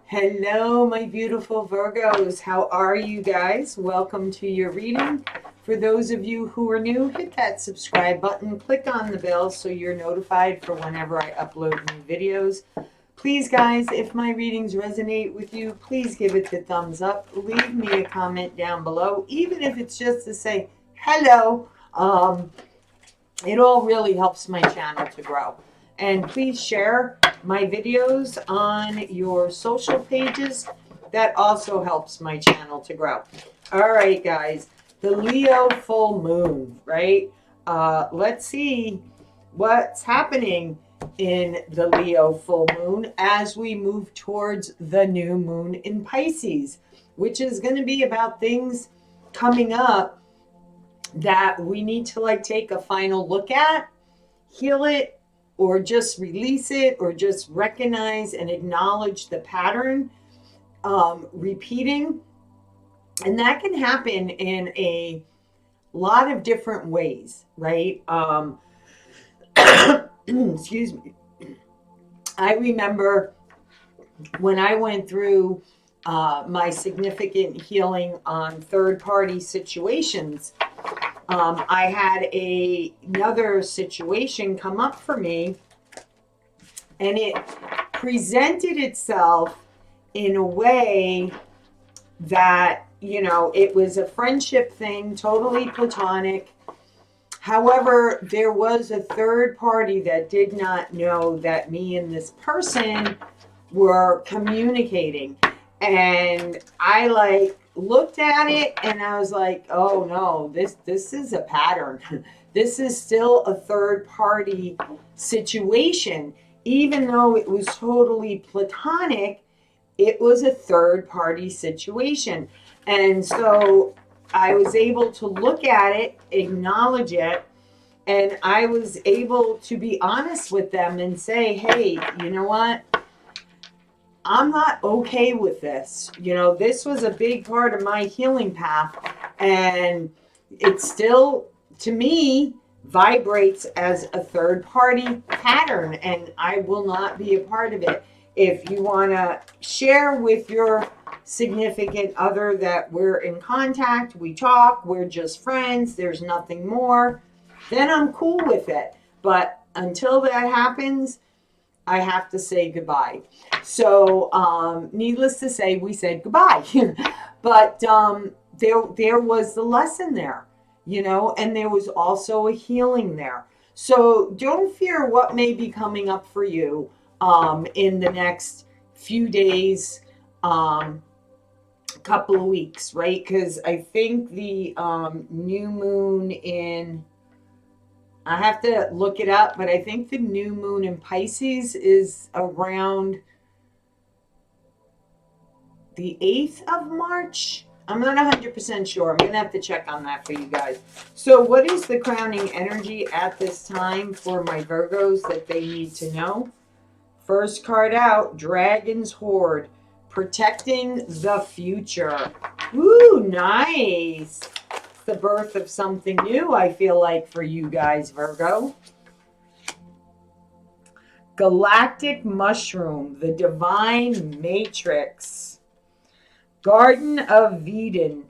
Hello, my beautiful Virgos. How are you guys? Welcome to your reading. For those of you who are new, hit that subscribe button, click on the bell so you're notified for whenever I upload new videos. Please, guys, if my readings resonate with you, please give it the thumbs up. Leave me a comment down below, even if it's just to say hello. It all really helps my channel to grow. And please share my videos on your social pages. That also helps my channel to grow. All right, guys, the Leo full moon, right? Let's see what's happening in the Leo full moon as we move towards the new moon in Pisces, which is going to be about things coming up that we need to take a final look at, heal it, or just release it, or just recognize and acknowledge the pattern repeating. And that can happen in a lot of different ways, right? Excuse me. I remember when I went through my significant healing on third-party situations, I had another situation come up for me, and it presented itself in a way that, it was a friendship thing, totally platonic. However, there was a third party that did not know that me and this person were communicating. And I looked at it and I was like, oh no, this is a pattern. This is still a third party situation. Even though it was totally platonic, it was a third party situation. And so I was able to look at it, acknowledge it, and I was able to be honest with them and say, hey, you know what? I'm not okay with this. This was a big part of my healing path, and it still, to me, vibrates as a third party pattern, and I will not be a part of it. If you want to share with your significant other that we're in contact, we talk, we're just friends, there's nothing more, then I'm cool with it. But until that happens, I have to say goodbye. So, needless to say, we said goodbye. But there was the lesson there, and there was also a healing there. So don't fear what may be coming up for you in the next few days, couple of weeks, right? Because I think the new moon in... I have to look it up, but I think the new moon in Pisces is around the 8th of March. I'm not 100% sure. I'm going to have to check on that for you guys. So what is the crowning energy at this time for my Virgos that they need to know? First card out, Dragon's Horde, protecting the future. Ooh, nice. The birth of something new, I feel like, for you guys, Virgo. Galactic Mushroom, the Divine Matrix. Garden of Venus.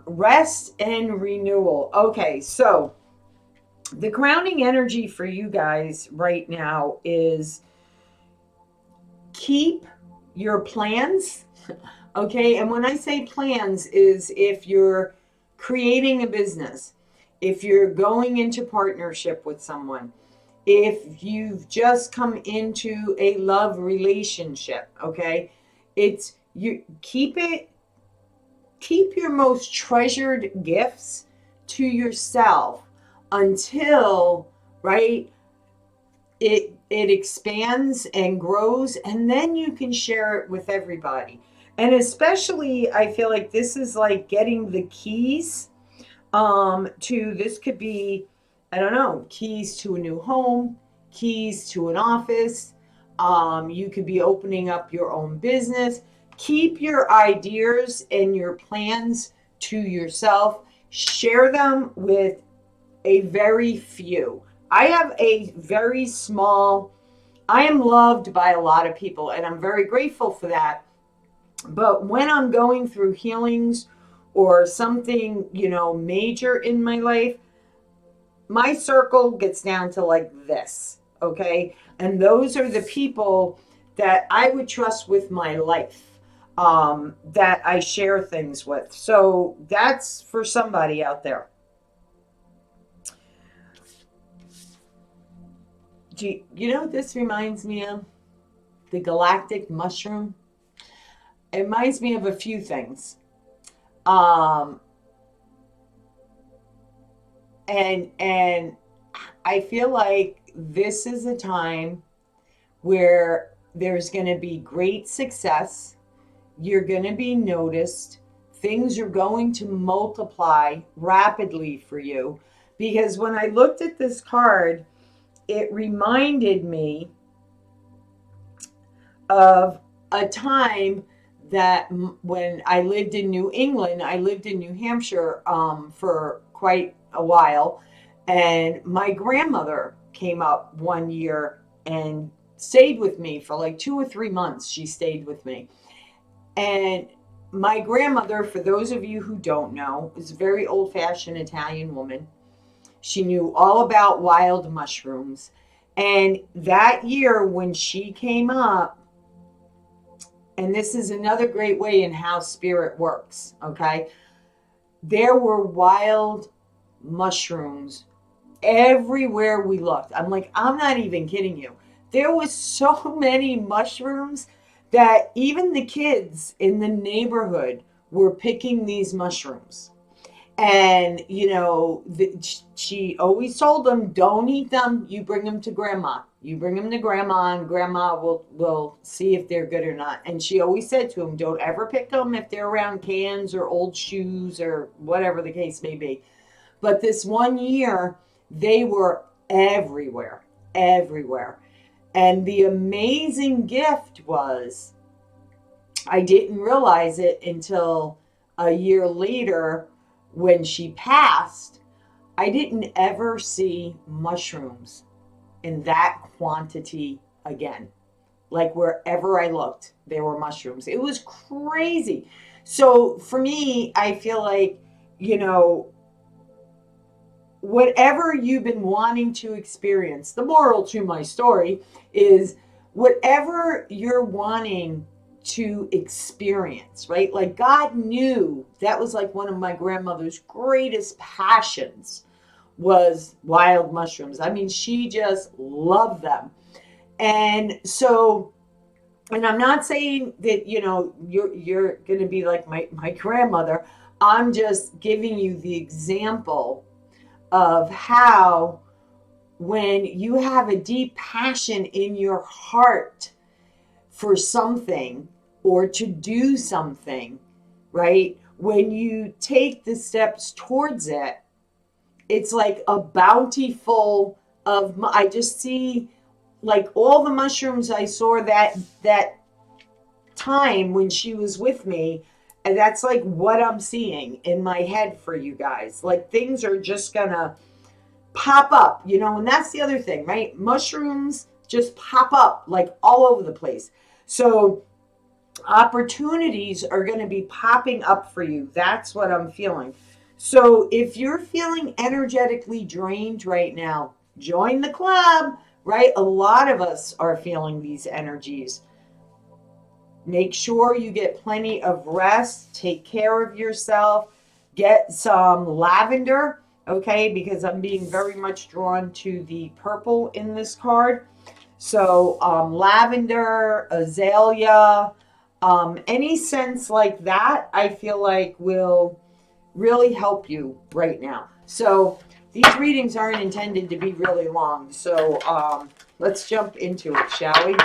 Rest and renewal. Okay, so the crowning energy for you guys right now is keep your plans. Okay, and when I say plans is if you're creating a business, if you're going into partnership with someone, if you've just come into a love relationship, okay, it's you keep your most treasured gifts to yourself until, right, it expands and grows, and then you can share it with everybody. And especially, I feel like this is like getting the keys to, this could be, I don't know, keys to a new home, keys to an office. You could be opening up your own business. Keep your ideas and your plans to yourself. Share them with a very few. I have a very small I am loved by a lot of people, and I'm very grateful for that. But when I'm going through healings or something, major in my life, my circle gets down to like this, okay? And those are the people that I would trust with my life, that I share things with. So that's for somebody out there. You know what this reminds me of? The galactic mushroom. It reminds me of a few things. Um, and I feel like this is a time where there's going to be great success. You're going to be noticed. Things are going to multiply rapidly for you. Because when I looked at this card, it reminded me of a time that when I lived in New England, I lived in New Hampshire for quite a while. And my grandmother came up one year and stayed with me for like 2 or 3 months. She stayed with me. And my grandmother, for those of you who don't know, is a very old fashioned Italian woman. She knew all about wild mushrooms. And that year when she came up, and this is another great way in how spirit works, okay? There were wild mushrooms everywhere we looked. I'm like, I'm not even kidding you. There was so many mushrooms that even the kids in the neighborhood were picking these mushrooms. And, she always told them, don't eat them. You bring them to grandma. You bring them to grandma, and grandma will see if they're good or not. And she always said to them, don't ever pick them if they're around cans or old shoes or whatever the case may be. But this one year, they were everywhere, everywhere. And the amazing gift was, I didn't realize it until a year later when she passed. I didn't ever see mushrooms in that quantity again. Like wherever I looked, there were mushrooms. It was crazy. So for me, I feel like, whatever you've been wanting to experience, the moral to my story is whatever you're wanting to experience, right? Like God knew that was like one of my grandmother's greatest passions was wild mushrooms. I mean, she just loved them. And so, and I'm not saying that, you're going to be like my grandmother. I'm just giving you the example of how when you have a deep passion in your heart for something or to do something, right? When you take the steps towards it, it's like a bountiful of, I just see like all the mushrooms I saw that time when she was with me. And that's like what I'm seeing in my head for you guys. Like things are just gonna pop up, and that's the other thing, right? Mushrooms just pop up like all over the place. So opportunities are going to be popping up for you. That's what I'm feeling. So if you're feeling energetically drained right now, join the club, right? A lot of us are feeling these energies. Make sure you get plenty of rest. Take care of yourself. Get some lavender, okay? Because I'm being very much drawn to the purple in this card. So lavender, azalea, any scents like that, I feel like will really help you right now. So these readings aren't intended to be really long. So let's jump into it, shall we?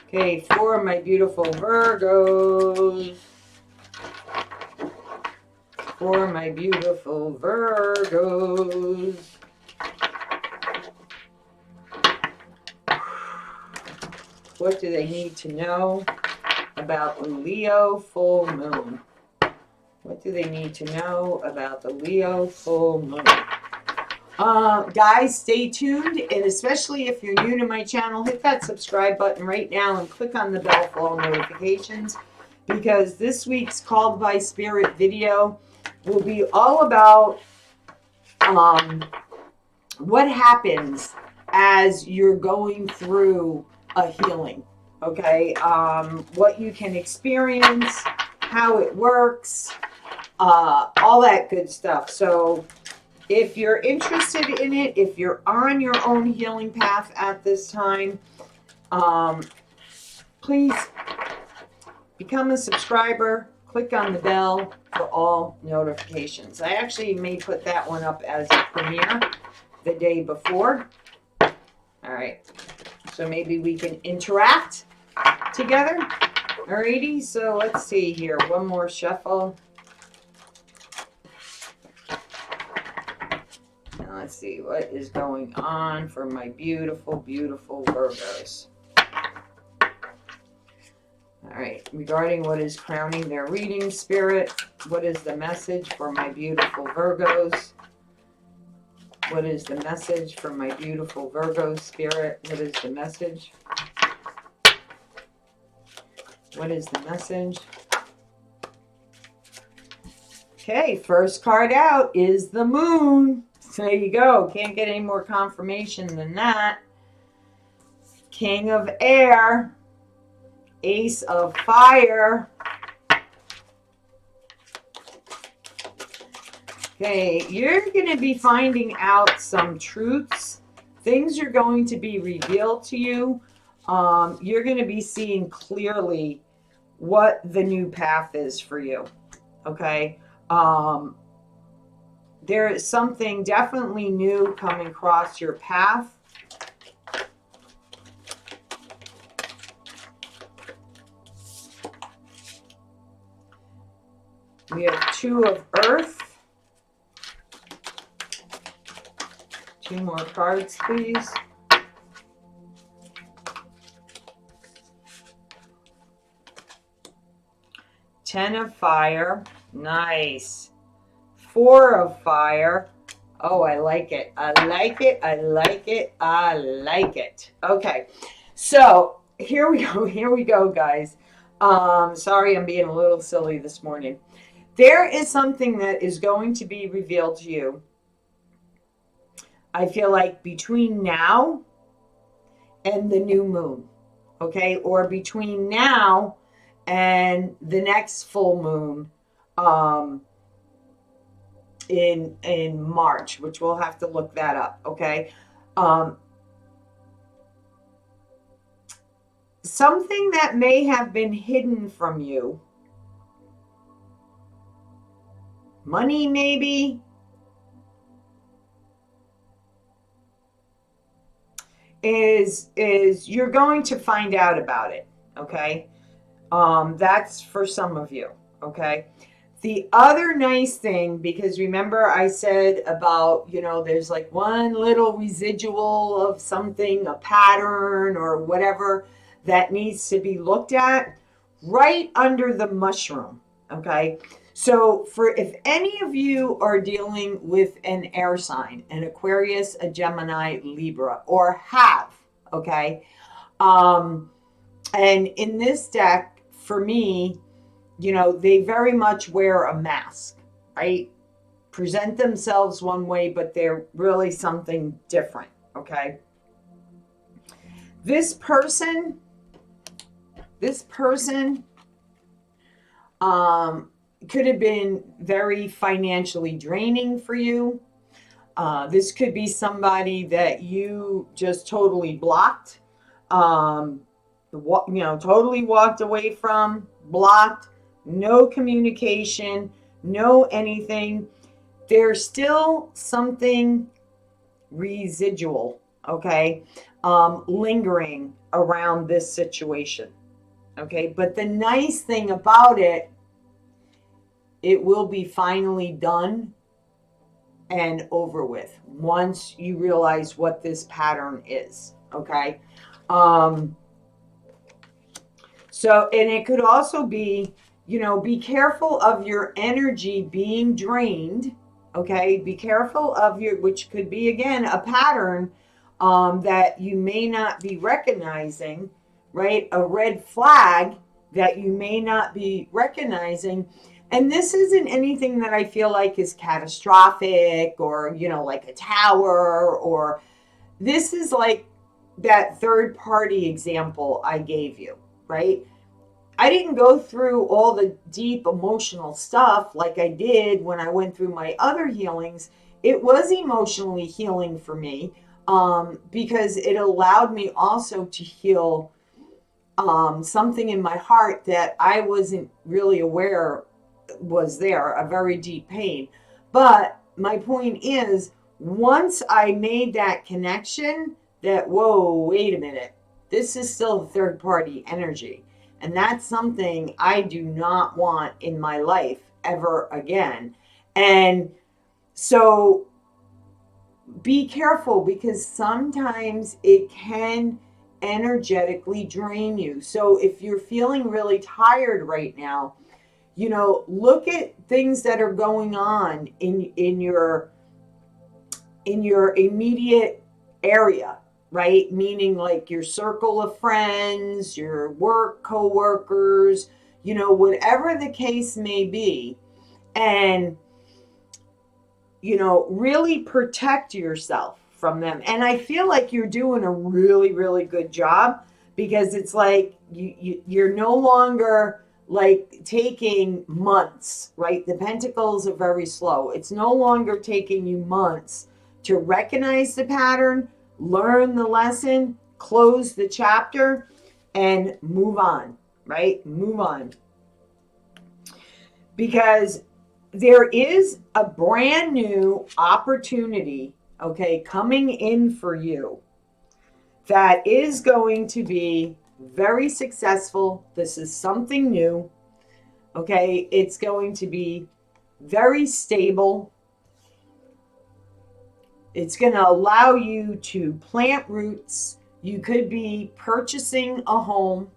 Okay, for my beautiful Virgos. For my beautiful Virgos. What do they need to know about the Leo full moon? What do they need to know about the Leo full moon? Guys, stay tuned, and especially if you're new to my channel, hit that subscribe button right now and click on the bell for all notifications, because this week's Called by Spirit video will be all about what happens as you're going through a healing, okay? What you can experience, how it works, all that good stuff. So if you're interested in it, if you're on your own healing path at this time, please become a subscriber. Click on the bell for all notifications. I actually may put that one up as a premiere the day before. All right. So maybe we can interact together. Alrighty. So let's see here. One more shuffle. Let's see what is going on for my beautiful, beautiful Virgos. All right, regarding what is crowning their reading, Spirit, what is the message for my beautiful Virgos? What is the message for my beautiful Virgos, Spirit? What is the message? What is the message? Okay, first card out is the Moon. There you go. Can't get any more confirmation than that. King of Air. Ace of Fire. Okay, you're going to be finding out some truths. Things are going to be revealed to you. You're going to be seeing clearly what the new path is for you. Okay? There is something definitely new coming across your path. We have Two of Earth. Two more cards, please. Ten of Fire. Nice. Four of Fire. Oh, I like it. I like it. I like it. I like it. Okay. So here we go. Here we go, guys. Sorry, I'm being a little silly this morning. There is something that is going to be revealed to you. I feel like between now and the new moon. Okay. Or between now and the next full moon. In March, which we'll have to look that up, okay? Something that may have been hidden from you, money maybe, is you're going to find out about it, okay? That's for some of you, okay? The other nice thing, because remember I said about, there's like one little residual of something, a pattern or whatever that needs to be looked at right under the mushroom, okay? So if any of you are dealing with an air sign, an Aquarius, a Gemini, Libra, or have, okay? And in this deck, for me, they very much wear a mask, right? Present themselves one way, but they're really something different, okay? This person could have been very financially draining for you. This could be somebody that you just totally blocked, totally walked away from, blocked. No communication, no anything. There's still something residual, okay, lingering around this situation, okay? But the nice thing about it, it will be finally done and over with once you realize what this pattern is, okay? So, and it could also be, be careful of your energy being drained, Okay, be careful of which could be again a pattern that you may not be recognizing, right? A red flag that you may not be recognizing. And this isn't anything that I feel like is catastrophic or, like a tower, or this is like that third party example I gave you, right? I didn't go through all the deep emotional stuff like I did when I went through my other healings. It was emotionally healing for me, because it allowed me also to heal something in my heart that I wasn't really aware was there, a very deep pain. But my point is, once I made that connection, that, whoa, wait a minute, this is still third party energy. And that's something I do not want in my life ever again. And so be careful, because sometimes it can energetically drain you. So if you're feeling really tired right now, look at things that are going on in your immediate area, right? Meaning like your circle of friends, your work coworkers, whatever the case may be. And really protect yourself from them. And I feel like you're doing a really, really good job, because it's like you're no longer like taking months, right? The pentacles are very slow. It's no longer taking you months to recognize the pattern, learn the lesson, close the chapter, and move on, right? Move on. Because there is a brand new opportunity, okay, coming in for you that is going to be very successful. This is something new, okay? It's going to be very stable. It's going to allow you to plant roots. You could be purchasing a home.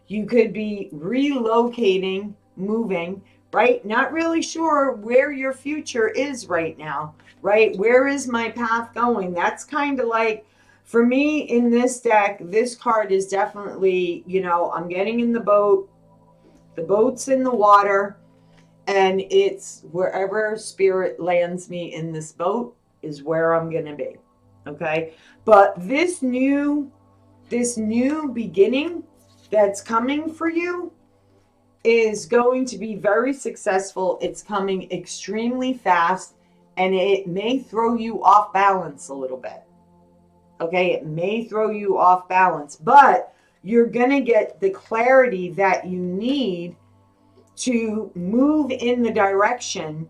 You could be relocating, moving, right? Not really sure where your future is right now, right? Where is my path going? That's kind of like, for me in this deck, this card is definitely, I'm getting in the boat. The boat's in the water, and it's wherever spirit lands me in this boat is where I'm going to be. Okay? But this new beginning that's coming for you is going to be very successful. It's coming extremely fast, and it may throw you off balance a little bit. Okay, it may throw you off balance, but you're going to get the clarity that you need to move in the direction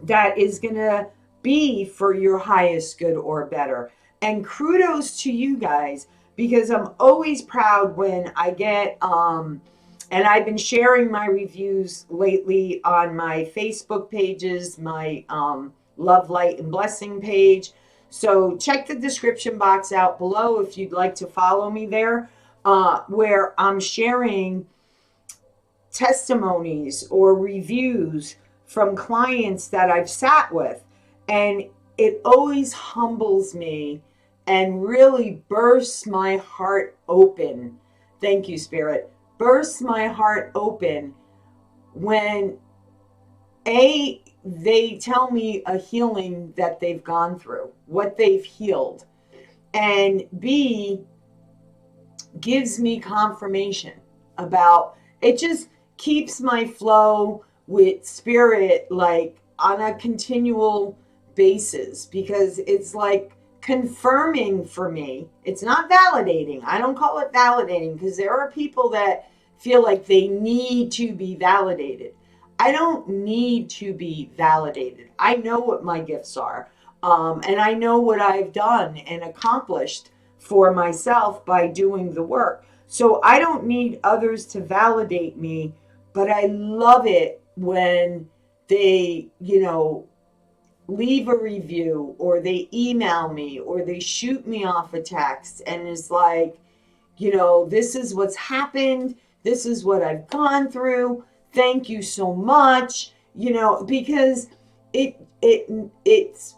that is going to be for your highest good or better. And kudos to you guys, because I'm always proud when I get and I've been sharing my reviews lately on my Facebook pages, my Love, Light, and Blessing page. So check the description box out below if you'd like to follow me there, where I'm sharing testimonies or reviews from clients that I've sat with. And it always humbles me and really bursts my heart open. Thank you, Spirit. Bursts my heart open when they tell me a healing that they've gone through, what they've healed, and B, gives me confirmation about it. Just keeps my flow with spirit like on a continual basis, because it's like confirming for me. It's not validating. I don't call it validating, because there are people that feel like they need to be validated. I don't need to be validated. I know what my gifts are, and I know what I've done and accomplished for myself by doing the work. So I don't need others to validate me, but I love it when they, leave a review, or they email me, or they shoot me off a text, and it's like, this is what's happened. This is what I've gone through. Thank you so much. Because it's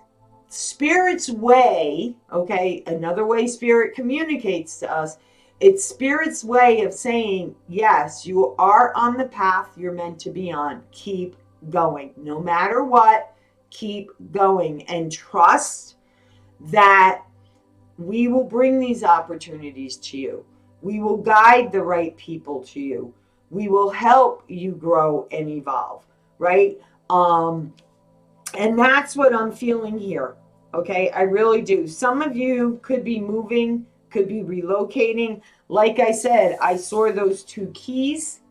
Spirit's way, okay? Another way Spirit communicates to us. It's Spirit's way of saying, yes, you are on the path you're meant to be on. Keep going. No matter what, keep going. And trust that we will bring these opportunities to you. We will guide the right people to you. We will help you grow and evolve, right? And that's what I'm feeling here. Okay, I really do. Some of you could be moving, could be relocating. Like I said, I saw those 2 keys.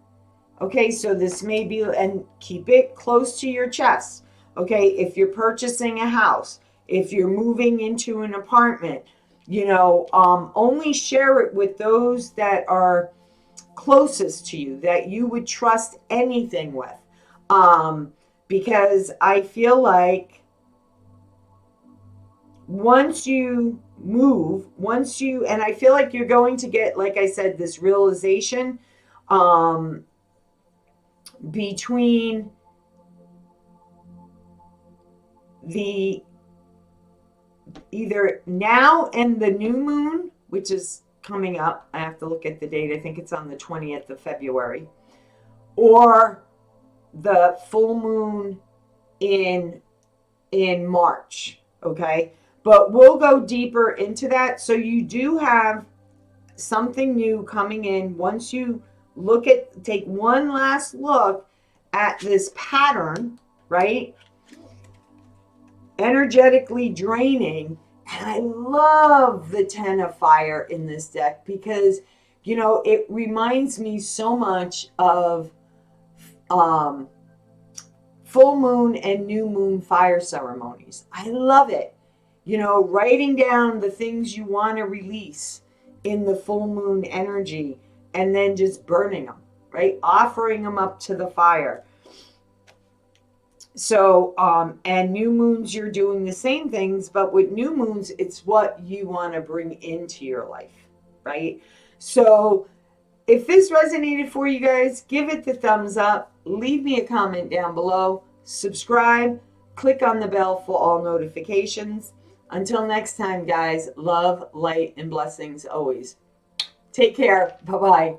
Okay, so this may be, and keep it close to your chest. Okay, if you're purchasing a house, if you're moving into an apartment, only share it with those that are closest to you, that you would trust anything with. Because I feel like once you move, and I feel like you're going to get, like I said, this realization between the either now and the new moon, which is coming up. I have to look at the date. I think it's on the 20th of February, or the full moon in March. Okay, but we'll go deeper into that. So you do have something new coming in. Once you take one last look at this pattern, right? Energetically draining. And I love the 10 of fire in this deck because, it reminds me so much of full moon and new moon fire ceremonies. I love it. Writing down the things you want to release in the full moon energy and then just burning them, right? Offering them up to the fire. So, and new moons, you're doing the same things, but with new moons, it's what you want to bring into your life, right? So if this resonated for you guys, give it the thumbs up, leave me a comment down below, subscribe, click on the bell for all notifications. Until next time, guys, love, light, and blessings always. Take care. Bye-bye.